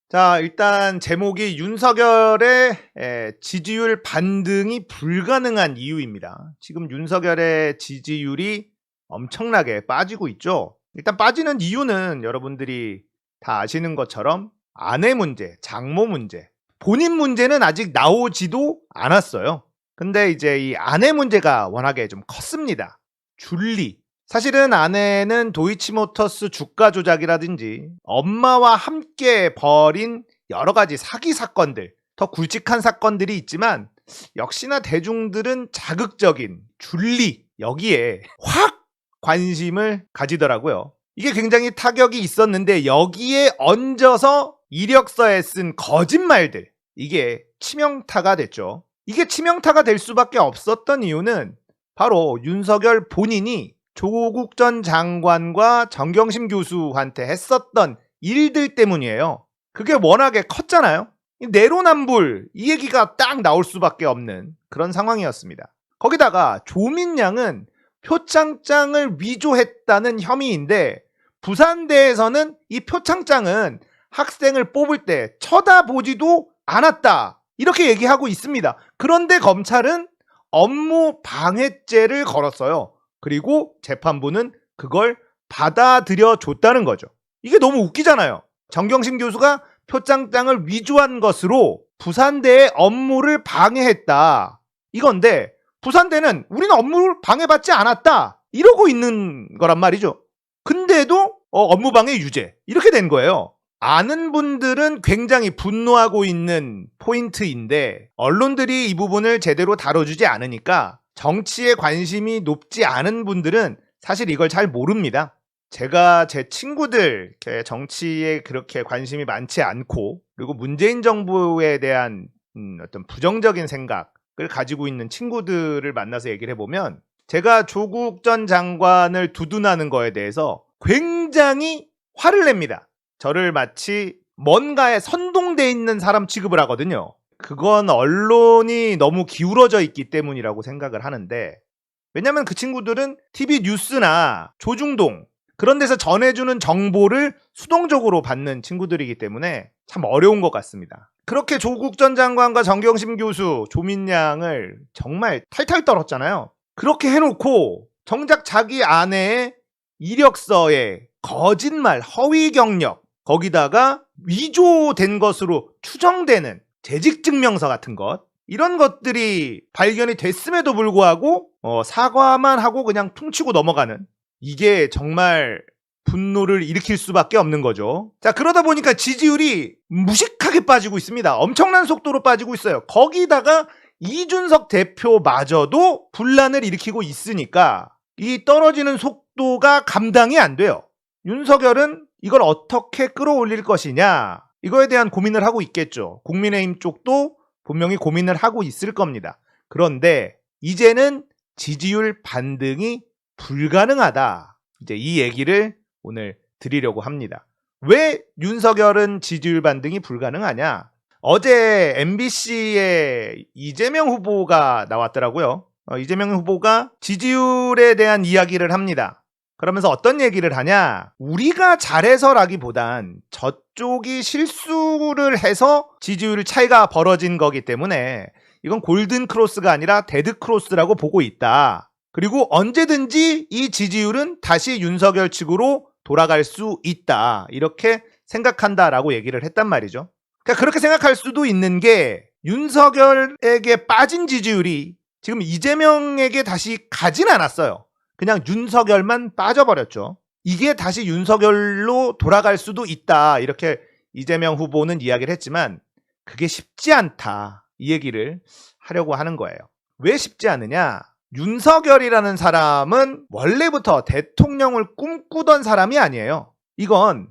자, 일단 제목이 윤석열의 지지율 반등이 불가능한 이유입니다. 지금 윤석열의 지지율이 엄청나게 빠지고 있죠. 일단 빠지는 이유는 여러분들이 다 아시는 것처럼 아내 문제, 장모 문제, 본인 문제는 아직 나오지도 않았어요. 근데 이제 이 아내 문제가 워낙에 좀 컸습니다. 줄리. 사실은 아내는 도이치모터스 주가 조작이라든지 엄마와 함께 벌인 여러 가지 사기 사건들, 더 굵직한 사건들이 있지만 역시나 대중들은 자극적인 줄리 여기에 확 관심을 가지더라고요. 이게 굉장히 타격이 있었는데 여기에 얹어서 이력서에 쓴 거짓말들, 이게 치명타가 됐죠. 이게 치명타가 될 수밖에 없었던 이유는 바로 윤석열 본인이 조국 전 장관과 정경심 교수한테 했었던 일들 때문이에요. 그게 워낙에 컸잖아요. 내로남불 이 얘기가 딱 나올 수밖에 없는 그런 상황이었습니다. 거기다가 조민양은 표창장을 위조했다는 혐의인데 부산대에서는 이 표창장은 학생을 뽑을 때 쳐다보지도 않았다 이렇게 얘기하고 있습니다. 그런데 검찰은 업무 방해죄를 걸었어요. 그리고 재판부는 그걸 받아들여 줬다는 거죠. 이게 너무 웃기잖아요. 정경심 교수가 표창장을 위조한 것으로 부산대의 업무를 방해했다. 이건데 부산대는 우리는 업무를 방해받지 않았다. 이러고 있는 거란 말이죠. 근데도 업무 방해 유죄. 이렇게 된 거예요. 아는 분들은 굉장히 분노하고 있는 포인트인데 언론들이 이 부분을 제대로 다뤄주지 않으니까 정치에 관심이 높지 않은 분들은 사실 이걸 잘 모릅니다. 제가 제 친구들 정치에 그렇게 관심이 많지 않고 그리고 문재인 정부에 대한 어떤 부정적인 생각을 가지고 있는 친구들을 만나서 얘기를 해보면 제가 조국 전 장관을 두둔하는 거에 대해서 굉장히 화를 냅니다. 저를 마치 뭔가에 선동돼 있는 사람 취급을 하거든요. 그건 언론이 너무 기울어져 있기 때문이라고 생각을 하는데, 왜냐면 그 친구들은 TV 뉴스나 조중동 그런 데서 전해주는 정보를 수동적으로 받는 친구들이기 때문에 참 어려운 것 같습니다. 그렇게 조국 전 장관과 정경심 교수, 조민양을 정말 탈탈 떨었잖아요. 그렇게 해놓고 정작 자기 아내의 이력서에 거짓말, 허위 경력, 거기다가 위조된 것으로 추정되는 재직증명서 같은 것, 이런 것들이 발견이 됐음에도 불구하고 사과만 하고 그냥 퉁치고 넘어가는, 이게 정말 분노를 일으킬 수밖에 없는 거죠. 자, 그러다 보니까 지지율이 무식하게 빠지고 있습니다. 엄청난 속도로 빠지고 있어요. 거기다가 이준석 대표마저도 분란을 일으키고 있으니까 이 떨어지는 속도가 감당이 안 돼요. 윤석열은 이걸 어떻게 끌어올릴 것이냐, 이거에 대한 고민을 하고 있겠죠. 국민의힘 쪽도 분명히 고민을 하고 있을 겁니다. 그런데 이제는 지지율 반등이 불가능하다. 이제 이 얘기를 오늘 드리려고 합니다. 왜 윤석열은 지지율 반등이 불가능하냐? 어제 MBC에 이재명 후보가 나왔더라고요. 이재명 후보가 지지율에 대한 이야기를 합니다. 그러면서 어떤 얘기를 하냐? 우리가 잘해서라기보단 저쪽이 실수를 해서 지지율 차이가 벌어진 거기 때문에 이건 골든 크로스가 아니라 데드 크로스라고 보고 있다. 그리고 언제든지 이 지지율은 다시 윤석열 측으로 돌아갈 수 있다. 이렇게 생각한다라고 얘기를 했단 말이죠. 그러니까 그렇게 생각할 수도 있는 게 윤석열에게 빠진 지지율이 지금 이재명에게 다시 가진 않았어요. 그냥 윤석열만 빠져버렸죠. 이게 다시 윤석열로 돌아갈 수도 있다. 이렇게 이재명 후보는 이야기를 했지만 그게 쉽지 않다. 이 얘기를 하려고 하는 거예요. 왜 쉽지 않느냐? 윤석열이라는 사람은 원래부터 대통령을 꿈꾸던 사람이 아니에요. 이건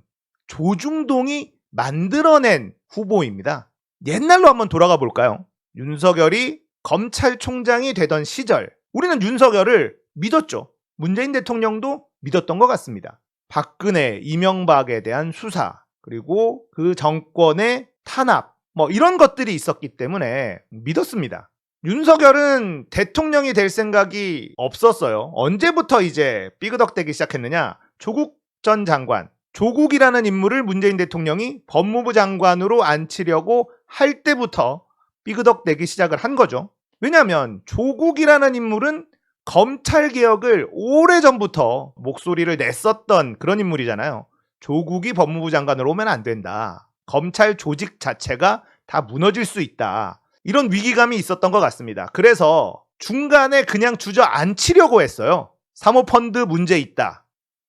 조중동이 만들어낸 후보입니다. 옛날로 한번 돌아가 볼까요? 윤석열이 검찰총장이 되던 시절 우리는 윤석열을 믿었죠. 문재인 대통령도 믿었던 것 같습니다. 박근혜, 이명박에 대한 수사, 그리고 그 정권의 탄압, 이런 것들이 있었기 때문에 믿었습니다. 윤석열은 대통령이 될 생각이 없었어요. 언제부터 이제 삐그덕대기 시작했느냐? 조국 전 장관, 조국이라는 인물을 문재인 대통령이 법무부 장관으로 앉히려고 할 때부터 삐그덕대기 시작을 한 거죠. 왜냐하면 조국이라는 인물은 검찰개혁을 오래전부터 목소리를 냈었던 그런 인물이잖아요. 조국이 법무부 장관으로 오면 안 된다. 검찰 조직 자체가 다 무너질 수 있다. 이런 위기감이 있었던 것 같습니다. 그래서 중간에 그냥 주저앉히려고 했어요. 사모펀드 문제 있다.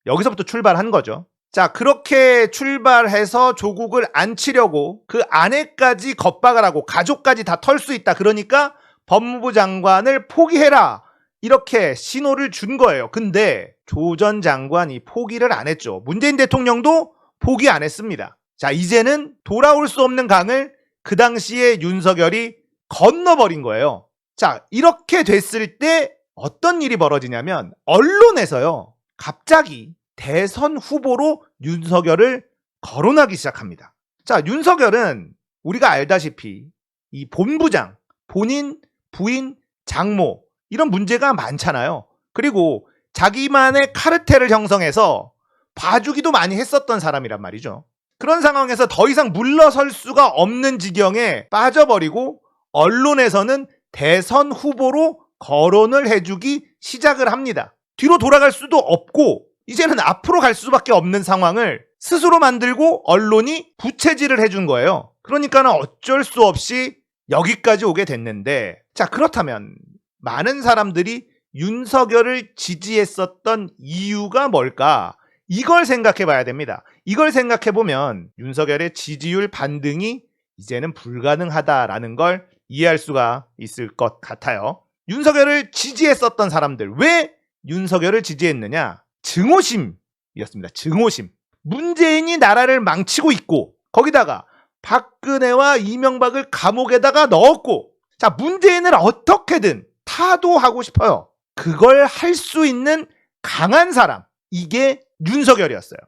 여기서부터 출발한 거죠. 자, 그렇게 출발해서 조국을 앉히려고 그 아내까지 겁박을 하고 가족까지 다 털 수 있다. 그러니까 법무부 장관을 포기해라. 이렇게 신호를 준 거예요. 근데 조 전 장관이 포기를 안 했죠. 문재인 대통령도 포기 안 했습니다. 자, 이제는 돌아올 수 없는 강을 그 당시에 윤석열이 건너버린 거예요. 자, 이렇게 됐을 때 어떤 일이 벌어지냐면 언론에서요, 갑자기 대선 후보로 윤석열을 거론하기 시작합니다. 자, 윤석열은 우리가 알다시피 이 본부장, 본인, 부인, 장모 이런 문제가 많잖아요. 그리고 자기만의 카르텔을 형성해서 봐주기도 많이 했었던 사람이란 말이죠. 그런 상황에서 더 이상 물러설 수가 없는 지경에 빠져버리고 언론에서는 대선 후보로 거론을 해주기 시작을 합니다. 뒤로 돌아갈 수도 없고 이제는 앞으로 갈 수밖에 없는 상황을 스스로 만들고 언론이 부채질을 해준 거예요. 그러니까는 어쩔 수 없이 여기까지 오게 됐는데, 자, 그렇다면 많은 사람들이 윤석열을 지지했었던 이유가 뭘까? 이걸 생각해 봐야 됩니다. 이걸 생각해 보면 윤석열의 지지율 반등이 이제는 불가능하다라는 걸 이해할 수가 있을 것 같아요. 윤석열을 지지했었던 사람들, 왜 윤석열을 지지했느냐? 증오심이었습니다. 증오심. 문재인이 나라를 망치고 있고 거기다가 박근혜와 이명박을 감옥에다가 넣었고, 자, 문재인을 어떻게든 타도하고 싶어요. 그걸 할 수 있는 강한 사람, 이게 윤석열이었어요.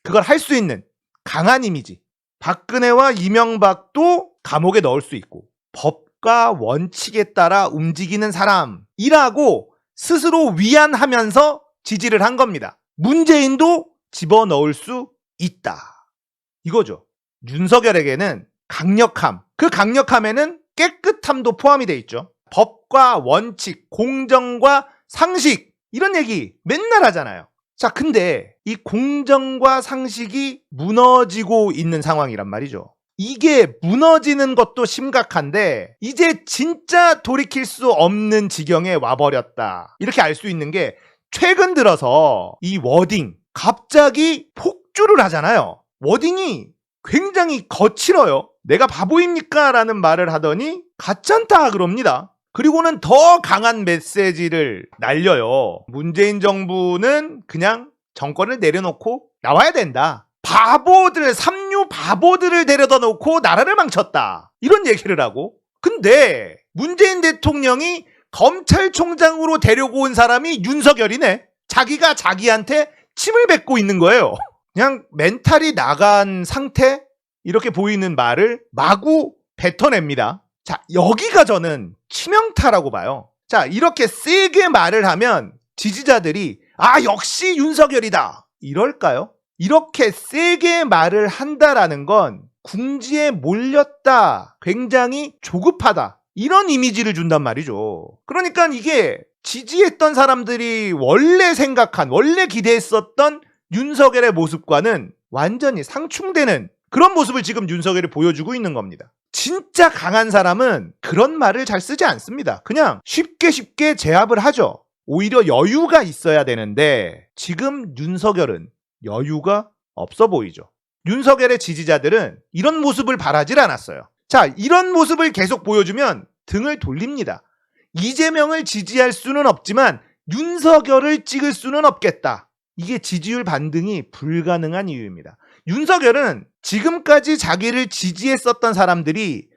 그걸 할 수 있는 강한 이미지. 박근혜와 이명박도 감옥에 넣을 수 있고 법과 원칙에 따라 움직이는 사람이라고 스스로 위안하면서 지지를 한 겁니다. 문재인도 집어넣을 수 있다. 이거죠. 윤석열에게는 강력함, 그 강력함에는 깨끗함도 포함이 돼 있죠. 법과 원칙, 공정과 상식, 이런 얘기 맨날 하잖아요. 자, 근데 이 공정과 상식이 무너지고 있는 상황이란 말이죠. 이게 무너지는 것도 심각한데 이제 진짜 돌이킬 수 없는 지경에 와버렸다. 이렇게 알 수 있는 게 최근 들어서 이 워딩 갑자기 폭주를 하잖아요. 워딩이 굉장히 거칠어요. 내가 바보입니까? 라는 말을 하더니 가짠다 그럽니다. 그리고는 더 강한 메시지를 날려요. 문재인 정부는 그냥 정권을 내려놓고 나와야 된다. 바보들, 삼류 바보들을 데려다 놓고 나라를 망쳤다. 이런 얘기를 하고. 근데 문재인 대통령이 검찰총장으로 데려고 온 사람이 윤석열이네. 자기가 자기한테 침을 뱉고 있는 거예요. 그냥 멘탈이 나간 상태? 이렇게 보이는 말을 마구 뱉어냅니다. 자, 여기가 저는 치명타라고 봐요. 자, 이렇게 세게 말을 하면 지지자들이 아, 역시 윤석열이다. 이럴까요? 이렇게 세게 말을 한다라는 건 궁지에 몰렸다. 굉장히 조급하다. 이런 이미지를 준단 말이죠. 그러니까 이게 지지했던 사람들이 원래 생각한, 원래 기대했었던 윤석열의 모습과는 완전히 상충되는 그런 모습을 지금 윤석열이 보여주고 있는 겁니다. 진짜 강한 사람은 그런 말을 잘 쓰지 않습니다. 그냥 쉽게 제압을 하죠. 오히려 여유가 있어야 되는데 지금 윤석열은 여유가 없어 보이죠. 윤석열의 지지자들은 이런 모습을 바라질 않았어요. 자, 이런 모습을 계속 보여주면 등을 돌립니다. 이재명을 지지할 수는 없지만 윤석열을 찍을 수는 없겠다. 이게 지지율 반등이 불가능한 이유입니다. 윤석열은 지금까지 자기를 지지했었던 사람들이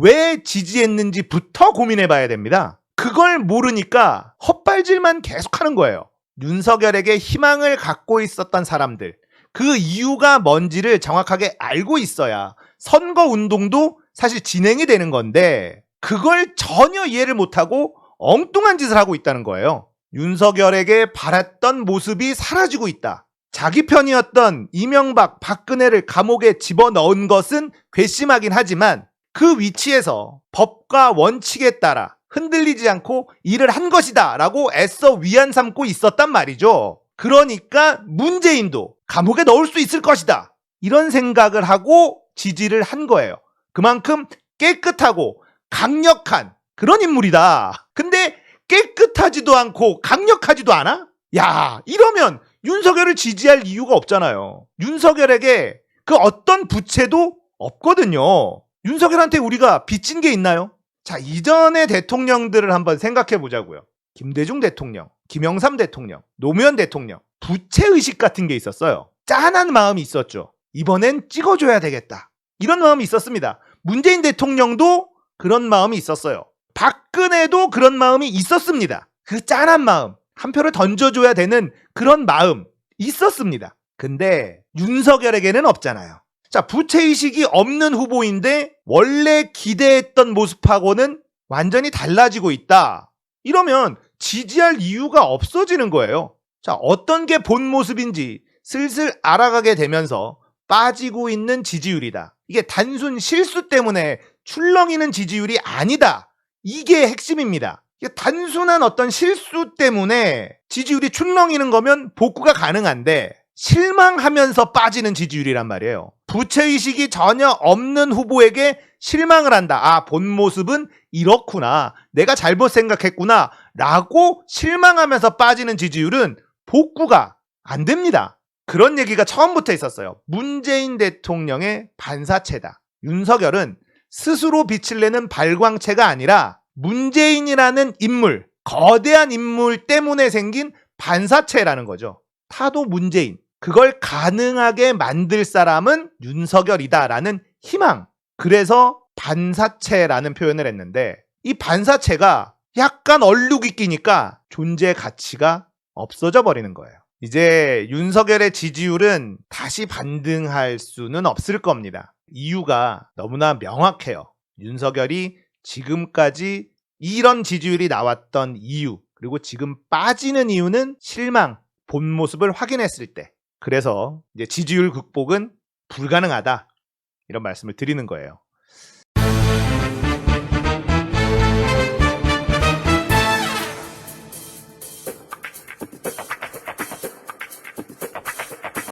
왜 지지했는지부터 고민해 봐야 됩니다. 그걸 모르니까 헛발질만 계속하는 거예요. 윤석열에게 희망을 갖고 있었던 사람들, 그 이유가 뭔지를 정확하게 알고 있어야 선거 운동도 사실 진행이 되는 건데 그걸 전혀 이해를 못하고 엉뚱한 짓을 하고 있다는 거예요. 윤석열에게 바랐던 모습이 사라지고 있다. 자기 편이었던 이명박, 박근혜를 감옥에 집어넣은 것은 괘씸하긴 하지만 그 위치에서 법과 원칙에 따라 흔들리지 않고 일을 한 것이다 라고 애써 위안 삼고 있었단 말이죠. 그러니까 문재인도 감옥에 넣을 수 있을 것이다 이런 생각을 하고 지지를 한 거예요. 그만큼 깨끗하고 강력한 그런 인물이다. 근데 깨끗하지도 않고 강력하지도 않아? 야, 이러면 윤석열을 지지할 이유가 없잖아요. 윤석열에게 그 어떤 부채도 없거든요. 윤석열한테 우리가 빚진 게 있나요? 자, 이전의 대통령들을 한번 생각해 보자고요. 김대중 대통령, 김영삼 대통령, 노무현 대통령, 부채의식 같은 게 있었어요. 짠한 마음이 있었죠. 이번엔 찍어줘야 되겠다. 이런 마음이 있었습니다. 문재인 대통령도 그런 마음이 있었어요. 박근혜도 그런 마음이 있었습니다. 그 짠한 마음, 한 표를 던져줘야 되는 그런 마음 있었습니다. 근데 윤석열에게는 없잖아요. 자, 부채의식이 없는 후보인데 원래 기대했던 모습하고는 완전히 달라지고 있다. 이러면 지지할 이유가 없어지는 거예요. 자, 어떤 게 본 모습인지 슬슬 알아가게 되면서 빠지고 있는 지지율이다. 이게 단순 실수 때문에 출렁이는 지지율이 아니다. 이게 핵심입니다. 이게 단순한 어떤 실수 때문에 지지율이 출렁이는 거면 복구가 가능한데 실망하면서 빠지는 지지율이란 말이에요. 부채의식이 전혀 없는 후보에게 실망을 한다. 아, 본 모습은 이렇구나. 내가 잘못 생각했구나. 라고 실망하면서 빠지는 지지율은 복구가 안 됩니다. 그런 얘기가 처음부터 있었어요. 문재인 대통령의 반사체다. 윤석열은 스스로 빛을 내는 발광체가 아니라 문재인이라는 인물, 거대한 인물 때문에 생긴 반사체라는 거죠. 타도 문재인. 그걸 가능하게 만들 사람은 윤석열이다라는 희망. 그래서 반사체라는 표현을 했는데 이 반사체가 약간 얼룩이 끼니까 존재 가치가 없어져 버리는 거예요. 이제 윤석열의 지지율은 다시 반등할 수는 없을 겁니다. 이유가 너무나 명확해요. 윤석열이 지금까지 이런 지지율이 나왔던 이유, 그리고 지금 빠지는 이유는 실망, 본 모습을 확인했을 때. 그래서 이제 지지율 극복은 불가능하다. 이런 말씀을 드리는 거예요.